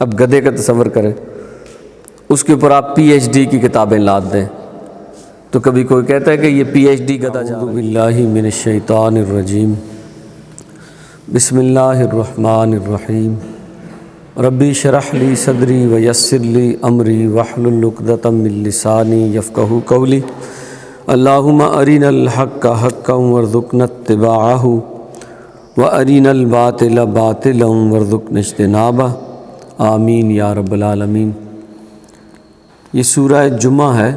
اب گدھے کا تصور کریں، اس کے اوپر آپ پی ایچ ڈی کی کتابیں لاد دیں تو کبھی کوئی کہتا ہے کہ یہ پی ایچ ڈی گدھا جا رہا ہے۔ اعوذ باللہ من الشیطان الرجیم، بسم اللہ الرحمن الرحیم، ربی اشرح لی صدری ویسر لی امری واحلل عقدۃ من لسانی یفقہوا قولی، اللہم ارنا الحق حقا وارزقنا اتباعہ وارنا الباطل باطلا وارزقنا اجتنابہ، آمین یا رب العالمین۔ یہ سورہ جمعہ ہے،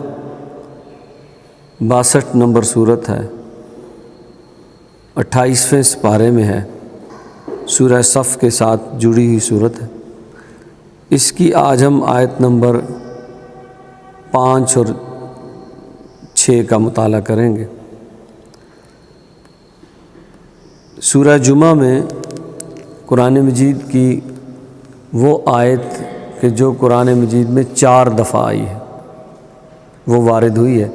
62 نمبر سورت ہے، 28ویں سپارے میں ہے، سورہ صف کے ساتھ جڑی ہوئی سورت ہے۔ اس کی آج ہم آیت نمبر 5 اور 6 کا مطالعہ کریں گے۔ سورہ جمعہ میں قرآن مجید کی وہ آیت کہ جو قرآن مجید میں 4 دفعہ آئی ہے وہ وارد ہوئی ہے،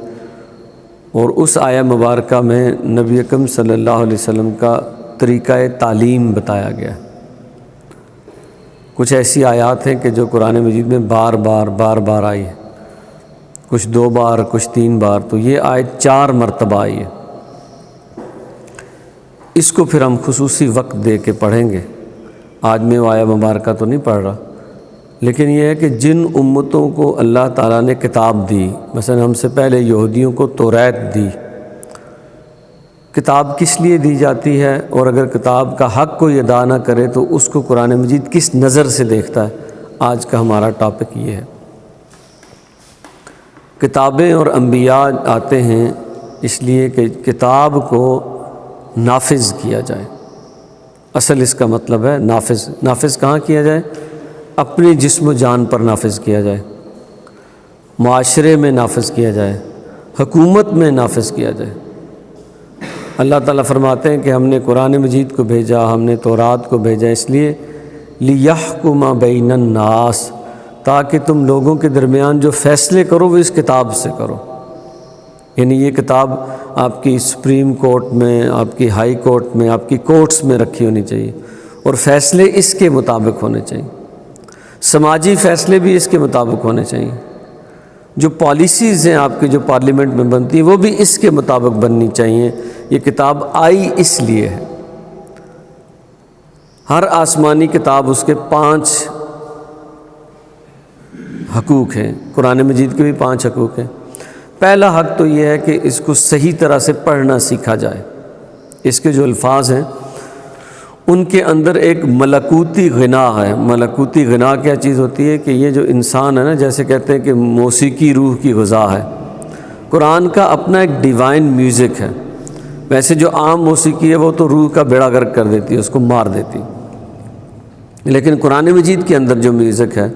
اور اس آیہ مبارکہ میں نبی اکرم صلی اللہ علیہ وسلم کا طریقہ تعلیم بتایا گیا ہے۔ کچھ ایسی آیات ہیں کہ جو قرآن مجید میں بار بار آئی ہے، کچھ 2 بار، کچھ 3 بار، تو یہ آیت 4 مرتبہ آئی ہے۔ اس کو پھر ہم خصوصی وقت دے کے پڑھیں گے۔ آج میں وہ آیہ مبارکہ تو نہیں پڑھ رہا، لیکن یہ ہے کہ جن امتوں کو اللہ تعالیٰ نے کتاب دی، مثلا ہم سے پہلے یہودیوں کو توریت دی، کتاب کس لیے دی جاتی ہے، اور اگر کتاب کا حق کوئی ادا نہ کرے تو اس کو قرآن مجید کس نظر سے دیکھتا ہے، آج کا ہمارا ٹاپک یہ ہے۔ کتابیں اور انبیاء آتے ہیں اس لیے کہ کتاب کو نافذ کیا جائے۔ اصل اس کا مطلب ہے نافذ کہاں کیا جائے؟ اپنے جسم و جان پر نافذ کیا جائے، معاشرے میں نافذ کیا جائے، حکومت میں نافذ کیا جائے۔ اللہ تعالیٰ فرماتے ہیں کہ ہم نے قرآن مجید کو بھیجا، ہم نے تورات کو بھیجا اس لیے لِیَحْکُمَ بَیْنَ النَّاسِ، تاکہ تم لوگوں کے درمیان جو فیصلے کرو وہ اس کتاب سے کرو۔ یعنی یہ کتاب آپ کی سپریم کورٹ میں، آپ کی ہائی کورٹ میں، آپ کی کورٹس میں رکھی ہونی چاہیے، اور فیصلے اس کے مطابق ہونے چاہیے۔ سماجی فیصلے بھی اس کے مطابق ہونے چاہیے۔ جو پالیسیز ہیں آپ کی جو پارلیمنٹ میں بنتی ہیں وہ بھی اس کے مطابق بننی چاہیے۔ یہ کتاب آئی اس لیے ہے۔ ہر آسمانی کتاب اس کے 5 حقوق ہیں، قرآن مجید کے بھی 5 حقوق ہیں۔ پہلا حق تو یہ ہے کہ اس کو صحیح طرح سے پڑھنا سیکھا جائے۔ اس کے جو الفاظ ہیں ان کے اندر ایک ملکوتی غنا ہے۔ ملکوتی غنا کیا چیز ہوتی ہے کہ یہ جو انسان ہے نا، جیسے کہتے ہیں کہ موسیقی روح کی غذا ہے، قرآن کا اپنا ایک ڈیوائن میوزک ہے۔ ویسے جو عام موسیقی ہے وہ تو روح کا بیڑا غرق کر دیتی ہے، اس کو مار دیتی، لیکن قرآن مجید کے اندر جو میوزک ہے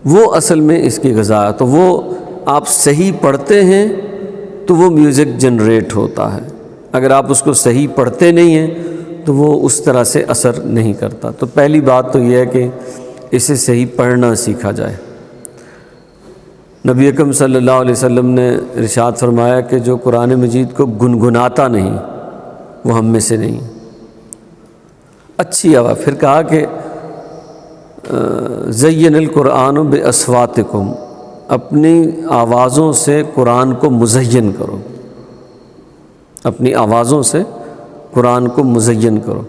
وہ اصل میں اس کی غذا ہے۔ تو وہ آپ صحیح پڑھتے ہیں تو وہ میوزک جنریٹ ہوتا ہے، اگر آپ اس کو صحیح پڑھتے نہیں ہیں تو وہ اس طرح سے اثر نہیں کرتا۔ تو پہلی بات تو یہ ہے کہ اسے صحیح پڑھنا سیکھا جائے۔ نبی اکرم صلی اللہ علیہ وسلم نے ارشاد فرمایا کہ جو قرآن مجید کو گنگناتا نہیں وہ ہم میں سے نہیں۔ اچھی آواز، پھر کہا کہ زین القرآن باصواتکم، اپنی آوازوں سے قرآن کو مزین کرو، اپنی آوازوں سے قرآن کو مزین کرو۔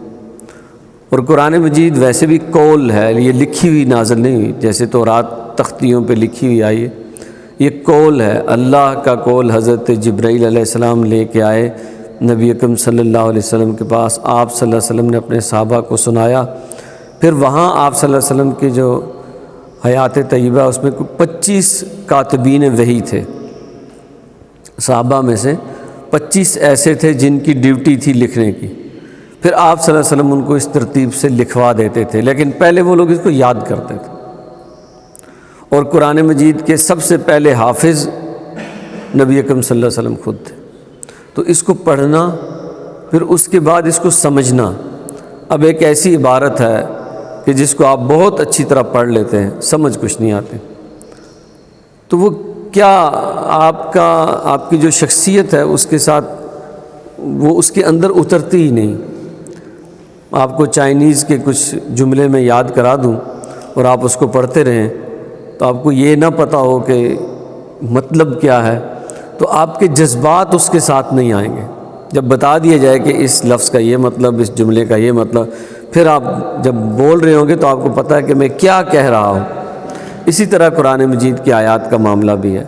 اور قرآن مجید ویسے بھی قول ہے، یہ لکھی ہوئی نازل نہیں ہوئی جیسے تورات تختیوں پہ لکھی ہوئی آئی ہے، یہ قول ہے، اللہ کا قول۔ حضرت جبرائیل علیہ السلام لے کے آئے نبی اکرم صلی اللہ علیہ وسلم کے پاس، آپ صلی اللہ علیہ وسلم نے اپنے صحابہ کو سنایا، پھر وہاں آپ صلی اللہ علیہ وسلم کی جو حیات طیبہ اس میں 25 کاتبین وحی تھے، صحابہ میں سے 25 ایسے تھے جن کی ڈیوٹی تھی لکھنے کی، پھر آپ صلی اللہ علیہ وسلم ان کو اس ترتیب سے لکھوا دیتے تھے، لیکن پہلے وہ لوگ اس کو یاد کرتے تھے۔ اور قرآن مجید کے سب سے پہلے حافظ نبی اکرم صلی اللہ علیہ وسلم خود تھے۔ تو اس کو پڑھنا، پھر اس کے بعد اس کو سمجھنا۔ اب ایک ایسی عبارت ہے کہ جس کو آپ بہت اچھی طرح پڑھ لیتے ہیں، سمجھ کچھ نہیں آتے، تو وہ کیا آپ کی جو شخصیت ہے اس کے ساتھ وہ اس کے اندر اترتی ہی نہیں۔ آپ کو چائنیز کے کچھ جملے میں یاد کرا دوں، اور آپ اس کو پڑھتے رہیں تو آپ کو یہ نہ پتہ ہو کہ مطلب کیا ہے، تو آپ کے جذبات اس کے ساتھ نہیں آئیں گے۔ جب بتا دیا جائے کہ اس لفظ کا یہ مطلب، اس جملے کا یہ مطلب، پھر آپ جب بول رہے ہوں گے تو آپ کو پتہ ہے کہ میں کیا کہہ رہا ہوں۔ اسی طرح قرآن مجید کی آیات کا معاملہ بھی ہے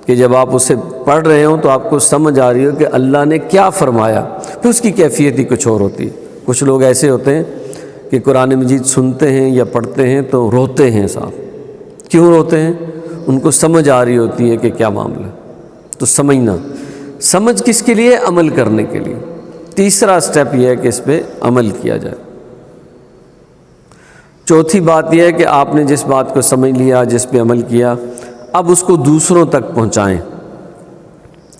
کہ جب آپ اسے پڑھ رہے ہوں تو آپ کو سمجھ آ رہی ہو کہ اللہ نے کیا فرمایا، پھر اس کی کیفیت ہی کچھ اور ہوتی ہے۔ کچھ لوگ ایسے ہوتے ہیں کہ قرآن مجید سنتے ہیں یا پڑھتے ہیں تو روتے ہیں صاحب۔ کیوں روتے ہیں؟ ان کو سمجھ آ رہی ہوتی ہے کہ کیا معاملہ۔ تو سمجھنا، سمجھ کس کے لیے؟ عمل کرنے کے لیے۔ تیسرا سٹیپ یہ ہے کہ اس پہ عمل کیا جائے۔ چوتھی بات یہ ہے کہ آپ نے جس بات کو سمجھ لیا، جس پہ عمل کیا، اب اس کو دوسروں تک پہنچائیں۔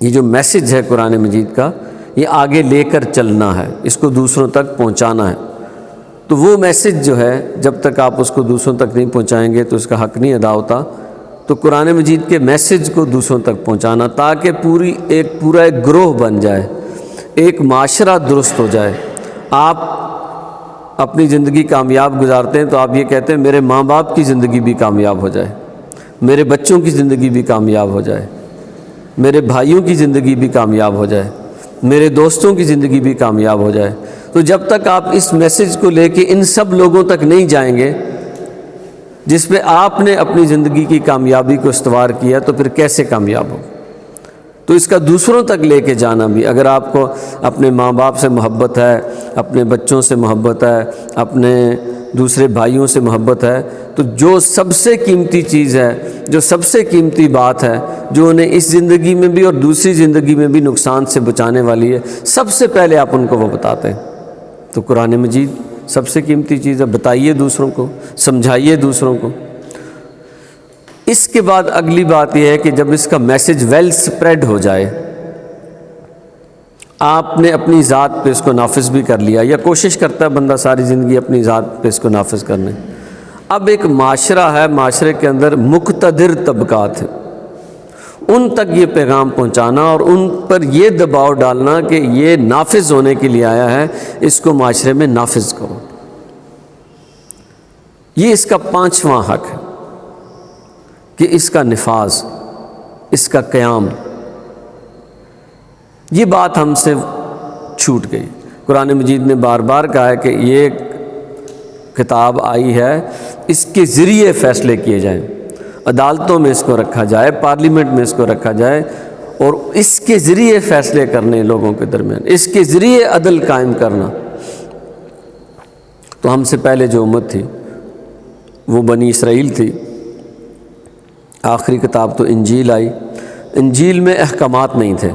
یہ جو میسج ہے قرآن مجید کا، یہ آگے لے کر چلنا ہے، اس کو دوسروں تک پہنچانا ہے۔ تو وہ میسج جو ہے جب تک آپ اس کو دوسروں تک نہیں پہنچائیں گے تو اس کا حق نہیں ادا ہوتا۔ تو قرآن مجید کے میسج کو دوسروں تک پہنچانا تاکہ پورا ایک گروہ بن جائے، ایک معاشرہ درست ہو جائے۔ آپ اپنی زندگی کامیاب گزارتے ہیں تو آپ یہ کہتے ہیں میرے ماں باپ کی زندگی بھی کامیاب ہو جائے، میرے بچوں کی زندگی بھی کامیاب ہو جائے، میرے بھائیوں کی زندگی بھی کامیاب ہو جائے، میرے دوستوں کی زندگی بھی کامیاب ہو جائے۔ تو جب تک آپ اس میسج کو لے کے ان سب لوگوں تک نہیں جائیں گے جس پہ آپ نے اپنی زندگی کی کامیابی کو استوار کیا، تو پھر کیسے کامیاب ہو؟ تو اس کا دوسروں تک لے کے جانا بھی، اگر آپ کو اپنے ماں باپ سے محبت ہے، اپنے بچوں سے محبت ہے، اپنے دوسرے بھائیوں سے محبت ہے، تو جو سب سے قیمتی چیز ہے، جو سب سے قیمتی بات ہے، جو انہیں اس زندگی میں بھی اور دوسری زندگی میں بھی نقصان سے بچانے والی ہے، سب سے پہلے آپ ان کو وہ بتاتے ہیں۔ تو قرآن مجید سب سے قیمتی چیز ہے، بتائیے دوسروں کو، سمجھائیے دوسروں کو۔ اس کے بعد اگلی بات یہ ہے کہ جب اس کا میسج ویل سپریڈ ہو جائے، آپ نے اپنی ذات پہ اس کو نافذ بھی کر لیا، یا کوشش کرتا ہے بندہ ساری زندگی اپنی ذات پہ اس کو نافذ کرنے، اب ایک معاشرہ ہے، معاشرے کے اندر مقتدر طبقات ہیں، ان تک یہ پیغام پہنچانا اور ان پر یہ دباؤ ڈالنا کہ یہ نافذ ہونے کے لیے آیا ہے، اس کو معاشرے میں نافذ کرو۔ یہ اس کا 5واں حق ہے کہ اس کا نفاذ، اس کا قیام۔ یہ بات ہم سے چھوٹ گئی۔ قرآن مجید نے بار بار کہا ہے کہ یہ کتاب آئی ہے، اس کے ذریعے فیصلے کیے جائیں، عدالتوں میں اس کو رکھا جائے، پارلیمنٹ میں اس کو رکھا جائے، اور اس کے ذریعے فیصلے کرنے لوگوں کے درمیان، اس کے ذریعے عدل قائم کرنا۔ تو ہم سے پہلے جو امت تھی وہ بنی اسرائیل تھی۔ آخری کتاب تو انجیل آئی، انجیل میں احکامات نہیں تھے،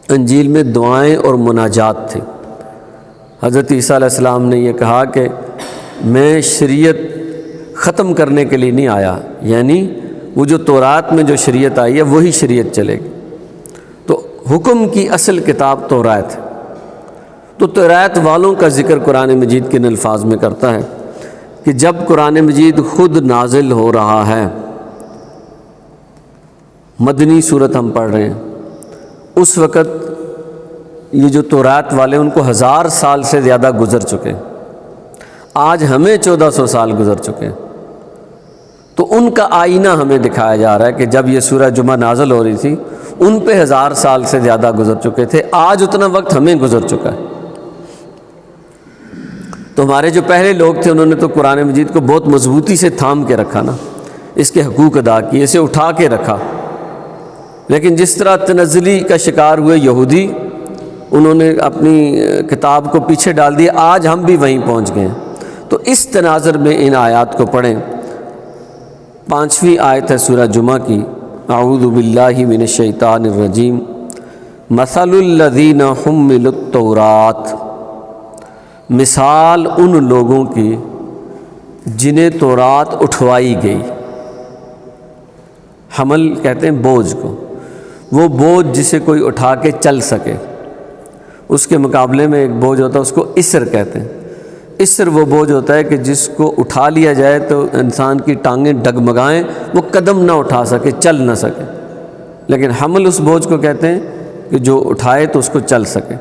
انجیل میں دعائیں اور مناجات تھے۔ حضرت عیسیٰ علیہ السلام نے یہ کہا کہ میں شریعت ختم کرنے کے لیے نہیں آیا، یعنی وہ جو تورات میں جو شریعت آئی ہے وہی شریعت چلے گی۔ تو حکم کی اصل کتاب تورات ہے۔ تو تورات والوں کا ذکر قرآن مجید کے ان الفاظ میں کرتا ہے کہ جب قرآن مجید خود نازل ہو رہا ہے، مدنی صورت ہم پڑھ رہے ہیں، اس وقت یہ جو تورات والے ان کو 1000 سال سے زیادہ گزر چکے، آج ہمیں 1400 سال گزر چکے، تو ان کا آئینہ ہمیں دکھایا جا رہا ہے کہ جب یہ سورہ جمعہ نازل ہو رہی تھی ان پہ 1000 سال سے زیادہ گزر چکے تھے، آج اتنا وقت ہمیں گزر چکا ہے۔ تو ہمارے جو پہلے لوگ تھے انہوں نے تو قرآن مجید کو بہت مضبوطی سے تھام کے رکھا نا، اس کے حقوق ادا کیے، اسے اٹھا کے رکھا۔ لیکن جس طرح تنزلی کا شکار ہوئے یہودی، انہوں نے اپنی کتاب کو پیچھے ڈال دیا، آج ہم بھی وہیں پہنچ گئے ہیں۔ تو اس تناظر میں ان آیات کو پڑھیں۔ 5ویں آیت ہے سورہ جمعہ کی، اعوذ باللہ من الشیطان الرجیم، مثل الذین حملوا التوراۃ، مثال ان لوگوں کی جنہیں تورات اٹھوائی گئی۔ حمل کہتے ہیں بوجھ کو، وہ بوجھ جسے کوئی اٹھا کے چل سکے۔ اس کے مقابلے میں ایک بوجھ ہوتا ہے، اس کو اسر کہتے ہیں۔ اسر وہ بوجھ ہوتا ہے کہ جس کو اٹھا لیا جائے تو انسان کی ٹانگیں ڈگمگائیں، وہ قدم نہ اٹھا سکے، چل نہ سکے۔ لیکن حمل اس بوجھ کو کہتے ہیں کہ جو اٹھائے تو اس کو چل سکے۔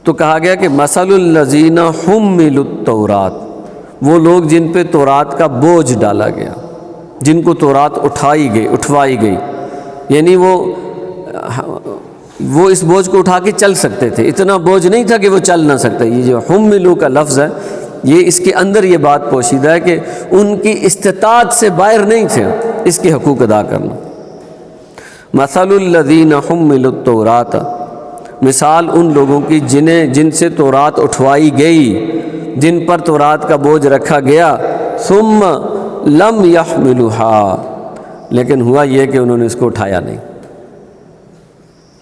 تو کہا گیا کہ مثل الذین حملوا التوراۃ، وہ لوگ جن پہ تورات کا بوجھ ڈالا گیا، جن کو تورات اٹھوائی گئی، یعنی وہ اس بوجھ کو اٹھا کے چل سکتے تھے، اتنا بوجھ نہیں تھا کہ وہ چل نہ سکتے۔ یہ جو حملوا کا لفظ ہے، یہ اس کے اندر یہ بات پوشیدہ ہے کہ ان کی استطاعت سے باہر نہیں تھے اس کے حقوق ادا کرنا۔ مثل الذین حملوا التوراۃ، مثال ان لوگوں کی جن سے تورات اٹھوائی گئی، جن پر تورات کا بوجھ رکھا گیا، ثم لم يحملوها، لیکن ہوا یہ کہ انہوں نے اس کو اٹھایا نہیں۔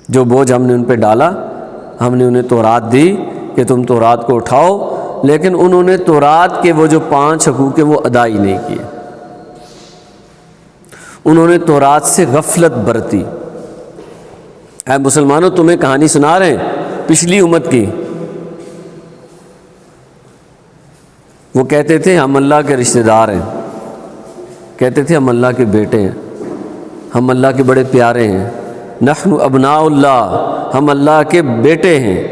جو بوجھ ہم نے ان پہ ڈالا، ہم نے انہیں تورات دی کہ تم تورات کو اٹھاؤ، لیکن انہوں نے تورات کے وہ جو 5 حقوق وہ ادا ہی نہیں کیے، انہوں نے تورات سے غفلت برتی۔ اے مسلمانوں، تمہیں کہانی سنا رہے ہیں پچھلی امت کی، وہ کہتے تھے ہم اللہ کے رشتہ دار ہیں، کہتے تھے ہم اللہ کے بیٹے ہیں، ہم اللہ کے بڑے پیارے ہیں، نحن ابناء اللہ، ہم اللہ کے بیٹے ہیں۔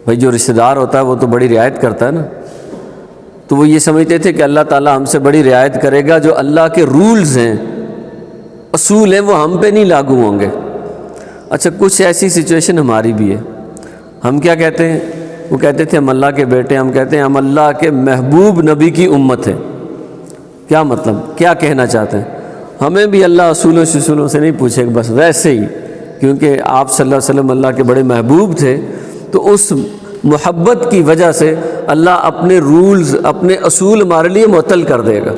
بھائی جو رشتہ دار ہوتا ہے وہ تو بڑی رعایت کرتا ہے نا، تو وہ یہ سمجھتے تھے کہ اللہ تعالیٰ ہم سے بڑی رعایت کرے گا، جو اللہ کے رولز ہیں، اصول ہیں، وہ ہم پہ نہیں لاگو ہوں گے۔ اچھا، کچھ ایسی سچویشن ہماری بھی ہے، ہم کیا کہتے ہیں؟ وہ کہتے تھے ہم اللہ کے بیٹے، ہم کہتے ہیں ہم اللہ کے محبوب نبی کی امت ہے۔ کیا مطلب، کیا کہنا چاہتے ہیں؟ ہمیں بھی اللہ اصولوں شصولوں سے نہیں پوچھے، بس ویسے ہی، کیونکہ آپ صلی اللہ علیہ وسلم اللہ کے بڑے محبوب تھے، تو اس محبت کی وجہ سے اللہ اپنے رولز، اپنے اصول ہمارے لیے معطل کر دے گا۔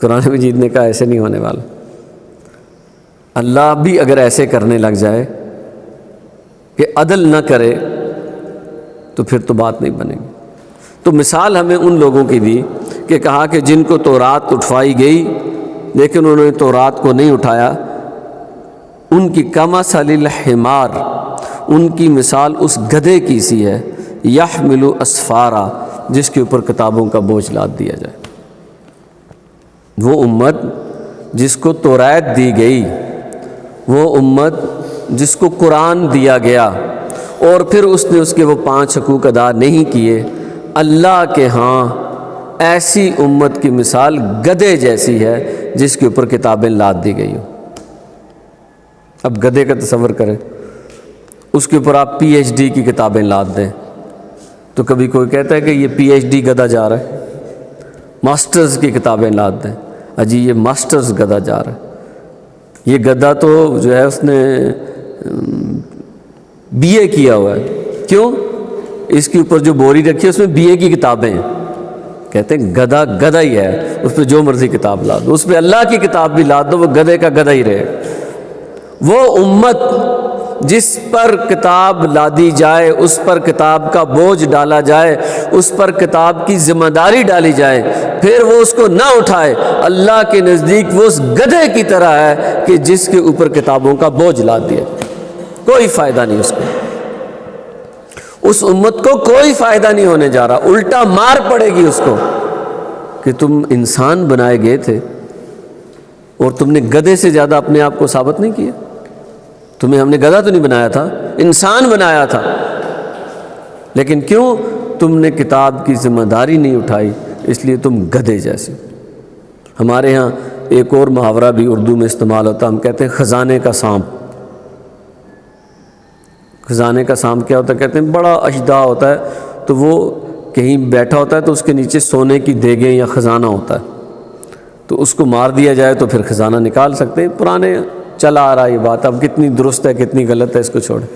قرآن مجید نے کہا ایسے نہیں ہونے والا۔ اللہ بھی اگر ایسے کرنے لگ جائے کہ عدل نہ کرے تو پھر تو بات نہیں بنے گی۔ تو مثال ہمیں ان لوگوں کی دی کہ کہا کہ جن کو تورات اٹھوائی گئی لیکن انہوں نے تورات کو نہیں اٹھایا، ان کی کمثل الحمار، ان کی مثال اس گدھے کی سی ہے، یحمل اسفارا، جس کے اوپر کتابوں کا بوجھ لاد دیا جائے۔ وہ امت جس کو تورات دی گئی، وہ امت جس کو قرآن دیا گیا اور پھر اس نے اس کے وہ 5 حقوق ادا نہیں کیے، اللہ کے ہاں ایسی امت کی مثال گدھے جیسی ہے جس کے اوپر کتابیں لاد دی گئی ہوں۔ اب گدھے کا تصور کریں، اس کے اوپر آپ پی ایچ ڈی کی کتابیں لاد دیں تو کبھی کوئی کہتا ہے کہ یہ پی ایچ ڈی گدھا جا رہا ہے۔ ماسٹرز کی کتابیں لاد دیں، اجی یہ ماسٹرز گدھا جا رہا ہے۔ یہ گدھا تو جو ہے اس نے بی اے کیا ہوا ہے، کیوں؟ اس کے اوپر جو بوری رکھی ہے اس میں بی اے کی کتابیں ہیں۔ کہتے ہیں گدھا گدھا ہی ہے، اس پہ جو مرضی کتاب لا دو، اس پہ اللہ کی کتاب بھی لا دو، وہ گدھے کا گدھا ہی رہے۔ وہ امت جس پر کتاب لادی جائے، اس پر کتاب کا بوجھ ڈالا جائے، اس پر کتاب کی ذمہ داری ڈالی جائے، پھر وہ اس کو نہ اٹھائے، اللہ کے نزدیک وہ اس گدھے کی طرح ہے کہ جس کے اوپر کتابوں کا بوجھ لاد دیا، کوئی فائدہ نہیں اس کو، اس امت کو کوئی فائدہ نہیں ہونے جا رہا، الٹا مار پڑے گی اس کو کہ تم انسان بنائے گئے تھے اور تم نے گدھے سے زیادہ اپنے آپ کو ثابت نہیں کیا۔ تمہیں ہم نے گدھا تو نہیں بنایا تھا، انسان بنایا تھا، لیکن کیوں؟ تم نے کتاب کی ذمہ داری نہیں اٹھائی، اس لیے تم گدھے جیسے۔ ہمارے ہاں ایک اور محاورہ بھی اردو میں استعمال ہوتا ہے، ہم کہتے ہیں خزانے کا سانپ۔ خزانے کا سانپ کیا ہوتا ہے؟ کہتے ہیں بڑا اشدھا ہوتا ہے، تو وہ کہیں بیٹھا ہوتا ہے تو اس کے نیچے سونے کی دیگیں یا خزانہ ہوتا ہے، تو اس کو مار دیا جائے تو پھر خزانہ نکال سکتے ہیں۔ پرانے چلا آ رہا یہ بات، اب کتنی درست ہے کتنی غلط ہے اس کو چھوڑیں،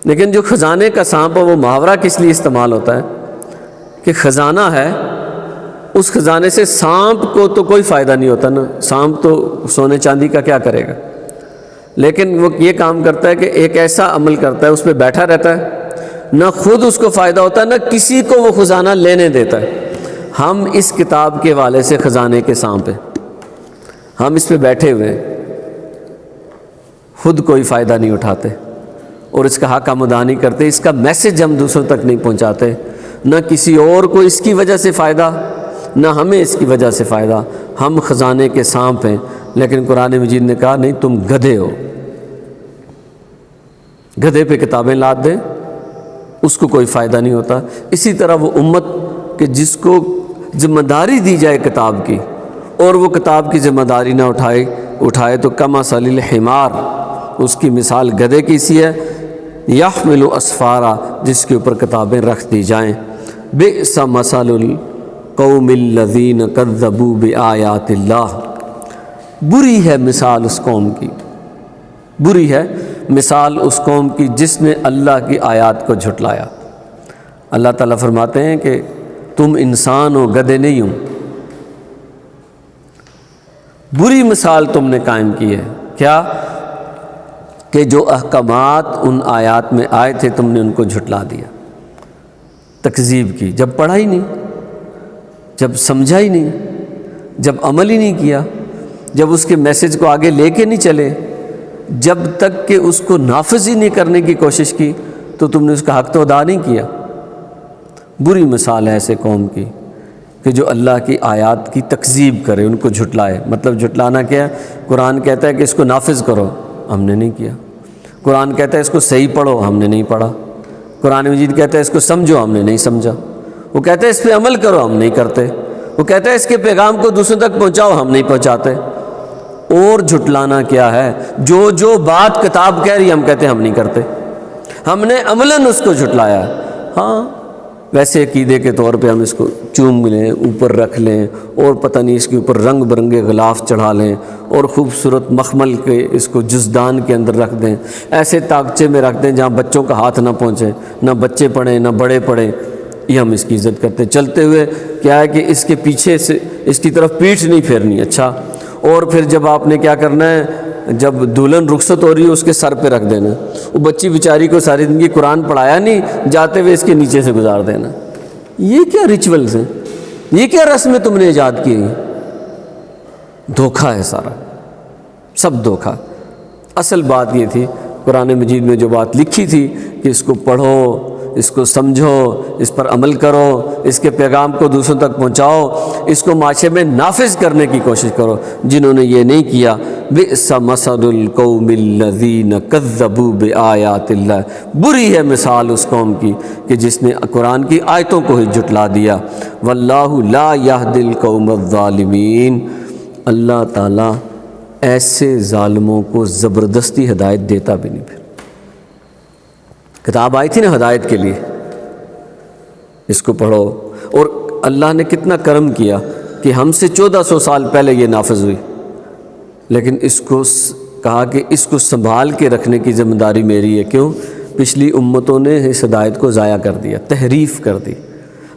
لیکن جو خزانے کا سانپ ہے وہ محاورہ کس لیے استعمال ہوتا ہے کہ خزانہ ہے، اس خزانے سے سانپ کو تو کوئی فائدہ نہیں ہوتا نا، سانپ تو سونے چاندی کا کیا کرے گا، لیکن وہ یہ کام کرتا ہے کہ ایک ایسا عمل کرتا ہے، اس پہ بیٹھا رہتا ہے، نہ خود اس کو فائدہ ہوتا ہے نہ کسی کو وہ خزانہ لینے دیتا ہے۔ ہم اس کتاب کے والے سے خزانے کے سانپ ہیں، ہم اس پہ بیٹھے ہوئے ہیں، خود کوئی فائدہ نہیں اٹھاتے اور اس کا حق ہم ادا نہیں کرتے، اس کا میسج ہم دوسروں تک نہیں پہنچاتے، نہ کسی اور کو اس کی وجہ سے فائدہ نہ ہمیں اس کی وجہ سے فائدہ، ہم خزانے کے سانپ ہیں۔ لیکن قرآن مجید نے کہا نہیں، تم گدھے ہو، گدھے پہ کتابیں لاد دیں، اس کو کوئی فائدہ نہیں ہوتا۔ اسی طرح وہ امت کہ جس کو ذمہ داری دی جائے کتاب کی اور وہ کتاب کی ذمہ داری نہ اٹھائے تو کمثل الحمار، اس کی مثال گدھے کی سی ہے، یحمل اسفارا، جس کے اوپر کتابیں رکھ دی جائیں۔ بئس مثل القوم الذین کذبوا بآیات اللہ، بری ہے مثال اس قوم کی، بری ہے مثال اس قوم کی جس نے اللہ کی آیات کو جھٹلایا۔ اللہ تعالیٰ فرماتے ہیں کہ تم انسان ہو، گدھے نہیں ہو۔ بری مثال تم نے قائم کی ہے، کیا؟ کہ جو احکامات ان آیات میں آئے تھے تم نے ان کو جھٹلا دیا، تکذیب کی، جب پڑھا ہی نہیں، جب سمجھا ہی نہیں، جب عمل ہی نہیں کیا، جب اس کے میسج کو آگے لے کے نہیں چلے، جب تک کہ اس کو نافذ ہی نہیں کرنے کی کوشش کی تو تم نے اس کا حق تو ادا نہیں کیا۔ بری مثال ہے ایسے قوم کی کہ جو اللہ کی آیات کی تکذیب کرے، ان کو جھٹلائے۔ مطلب جھٹلانا کیا ہے؟ قرآن کہتا ہے کہ اس کو نافذ کرو، ہم نے نہیں کیا۔ قرآن کہتا ہے اس کو صحیح پڑھو، ہم نے نہیں پڑھا۔ قرآن مجید کہتا ہے اس کو سمجھو، ہم نے نہیں سمجھا۔ وہ کہتا ہے اس پہ عمل کرو، ہم نہیں کرتے۔ وہ کہتا ہے اس کے پیغام کو دوسروں تک پہنچاؤ، ہم نہیں پہنچاتے۔ اور جھٹلانا کیا ہے؟ جو بات کتاب کہہ رہی ہے ہم کہتے ہیں ہم نہیں کرتے، ہم نے عملاً اس کو جھٹلایا ہے۔ ہاں ویسے عقیدے کے طور پہ ہم اس کو چوم لیں، اوپر رکھ لیں، اور پتہ نہیں اس کے اوپر رنگ برنگے غلاف چڑھا لیں، اور خوبصورت مخمل کے اس کو جزدان کے اندر رکھ دیں، ایسے تاکچے میں رکھ دیں جہاں بچوں کا ہاتھ نہ پہنچے، نہ بچے پڑھیں نہ بڑے پڑھیں، یہ ہم اس کی عزت کرتے ہیں۔ چلتے ہوئے کیا ہے کہ اس کے پیچھے سے اس کی طرف پیٹھ نہیں پھیرنی۔ اچھا، اور پھر جب آپ نے کیا کرنا ہے، جب دلہن رخصت ہو رہی ہے اس کے سر پہ رکھ دینا۔ وہ بچی بیچاری کو ساری زندگی قرآن پڑھایا نہیں، جاتے ہوئے اس کے نیچے سے گزار دینا۔ یہ کیا ریچولز ہیں؟ یہ کیا رسمیں تم نے ایجاد کی ہیں؟ دھوکہ ہے سارا، سب دھوکہ۔ اصل بات یہ تھی قرآن مجید میں جو بات لکھی تھی کہ اس کو پڑھو، اس کو سمجھو، اس پر عمل کرو، اس کے پیغام کو دوسروں تک پہنچاؤ، اس کو معاشرے میں نافذ کرنے کی کوشش کرو۔ جنہوں نے یہ نہیں کیا، بئس مثل القوم الذین کذبوا بآیات اللہ، بری ہے مثال اس قوم کی کہ جس نے قرآن کی آیتوں کو ہی جھٹلا دیا۔ واللہ لا یہدی القوم الظالمین، اللہ تعالیٰ ایسے ظالموں کو زبردستی ہدایت دیتا بھی نہیں۔ پھر کتاب آئی تھی نا ہدایت کے لیے، اس کو پڑھو، اور اللہ نے کتنا کرم کیا کہ ہم سے 1400 سال پہلے یہ نافذ ہوئی، لیکن اس کو کہا کہ اس کو سنبھال کے رکھنے کی ذمہ داری میری ہے۔ کیوں؟ پچھلی امتوں نے اس ہدایت کو ضائع کر دیا، تحریف کر دی،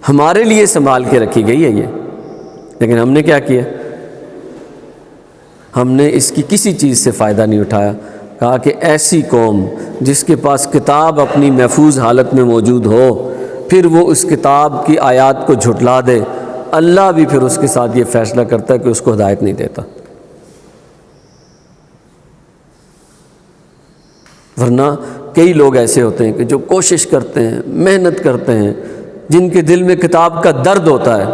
ہمارے لیے سنبھال کے رکھی گئی ہے یہ، لیکن ہم نے کیا کیا؟ ہم نے اس کی کسی چیز سے فائدہ نہیں اٹھایا۔ کہا کہ ایسی قوم جس کے پاس کتاب اپنی محفوظ حالت میں موجود ہو، پھر وہ اس کتاب کی آیات کو جھٹلا دے، اللہ بھی پھر اس کے ساتھ یہ فیصلہ کرتا ہے کہ اس کو ہدایت نہیں دیتا۔ ورنہ کئی لوگ ایسے ہوتے ہیں کہ جو کوشش کرتے ہیں، محنت کرتے ہیں، جن کے دل میں کتاب کا درد ہوتا ہے،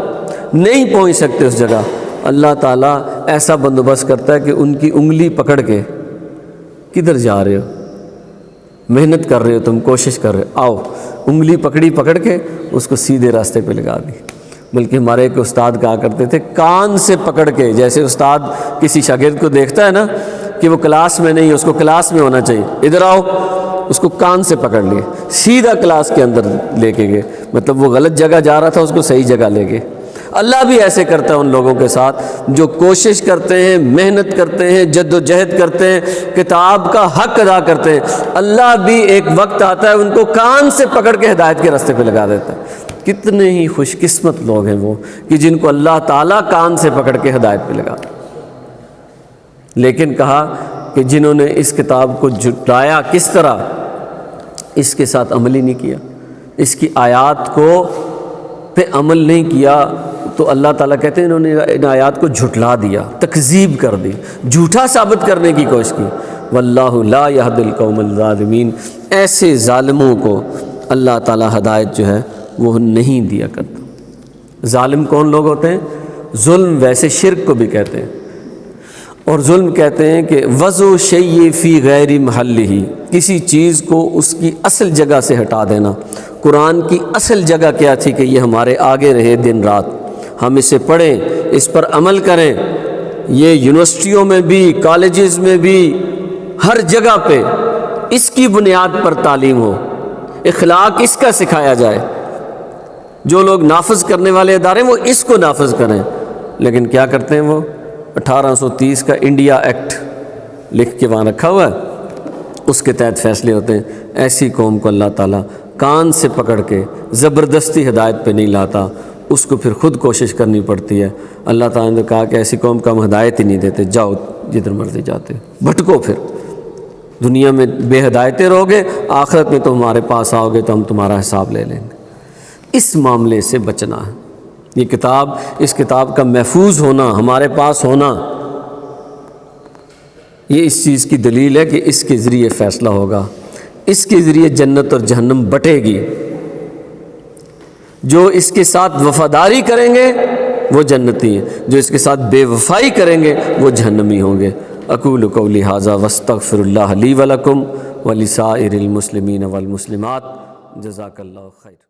نہیں پہنچ سکتے اس جگہ، اللہ تعالیٰ ایسا بندوبست کرتا ہے کہ ان کی انگلی پکڑ کے، کدھر جا رہے ہو؟ محنت کر رہے ہو تم، کوشش کر رہے ہو، آؤ، انگلی پکڑ کے اس کو سیدھے راستے پہ لگا دی۔ بلکہ ہمارے ایک استاد کہا کرتے تھے، کان سے پکڑ کے، جیسے استاد کسی شاگرد کو دیکھتا ہے نا کہ وہ کلاس میں نہیں ہے، اس کو کلاس میں ہونا چاہیے، ادھر آؤ، اس کو کان سے پکڑ لیے، سیدھا کلاس کے اندر لے کے گئے، مطلب وہ غلط جگہ جا رہا تھا اس کو صحیح جگہ لے گئے۔ اللہ بھی ایسے کرتا ہے ان لوگوں کے ساتھ جو کوشش کرتے ہیں، محنت کرتے ہیں، جد و جہد کرتے ہیں، کتاب کا حق ادا کرتے ہیں، اللہ بھی ایک وقت آتا ہے ان کو کان سے پکڑ کے ہدایت کے راستے پہ لگا دیتا ہے۔ کتنے ہی خوش قسمت لوگ ہیں وہ کہ جن کو اللہ تعالیٰ کان سے پکڑ کے ہدایت پہ لگا۔ لیکن کہا کہ جنہوں نے اس کتاب کو جھٹلایا، کس طرح؟ اس کے ساتھ عمل ہی نہیں کیا، اس کی آیات کو پہ عمل نہیں کیا، تو اللہ تعالیٰ کہتے ہیں انہوں نے ان آیات کو جھٹلا دیا، تکذیب کر دی، جھوٹا ثابت کرنے کی کوشش کی۔ واللہ لا یہدی القوم الظالمین، ایسے ظالموں کو اللہ تعالیٰ ہدایت جو ہے وہ نہیں دیا کرتا۔ ظالم کون لوگ ہوتے ہیں؟ ظلم ویسے شرک کو بھی کہتے ہیں، اور ظلم کہتے ہیں کہ وضع شیء فی غیر محلہ، کسی چیز کو اس کی اصل جگہ سے ہٹا دینا، قرآن کی اصل جگہ کیا تھی کہ یہ ہمارے آگے رہے دن رات، ہم اسے پڑھیں، اس پر عمل کریں، یہ یونیورسٹیوں میں بھی، کالجز میں بھی، ہر جگہ پہ اس کی بنیاد پر تعلیم ہو، اخلاق اس کا سکھایا جائے، جو لوگ نافذ کرنے والے ادارے وہ اس کو نافذ کریں۔ لیکن کیا کرتے ہیں وہ 1830 کا انڈیا ایکٹ لکھ کے وہاں رکھا ہوا ہے، اس کے تحت فیصلے ہوتے ہیں۔ ایسی قوم کو اللہ تعالیٰ کان سے پکڑ کے زبردستی ہدایت پہ نہیں لاتا، اس کو پھر خود کوشش کرنی پڑتی ہے۔ اللہ تعالیٰ نے کہا کہ ایسی قوم کو ہم ہدایت ہی نہیں دیتے، جاؤ جدھر مرضی جاتے، بھٹکو، پھر دنیا میں بے ہدایتیں رہو گے، آخرت میں تم ہمارے پاس آؤ گے تو ہم تمہارا حساب لے لیں گے۔ اس معاملے سے بچنا ہے۔ یہ کتاب، اس کتاب کا محفوظ ہونا، ہمارے پاس ہونا، یہ اس چیز کی دلیل ہے کہ اس کے ذریعے فیصلہ ہوگا، اس کے ذریعے جنت اور جہنم بٹے گی۔ جو اس کے ساتھ وفاداری کریں گے وہ جنتی ہیں، جو اس کے ساتھ بے وفائی کریں گے وہ جہنمی ہوں گے۔ اقول قولی ھذا واستغفر اللہ لی ولکم ولسائر المسلمین والمسلمات۔ جزاک اللہ خیر۔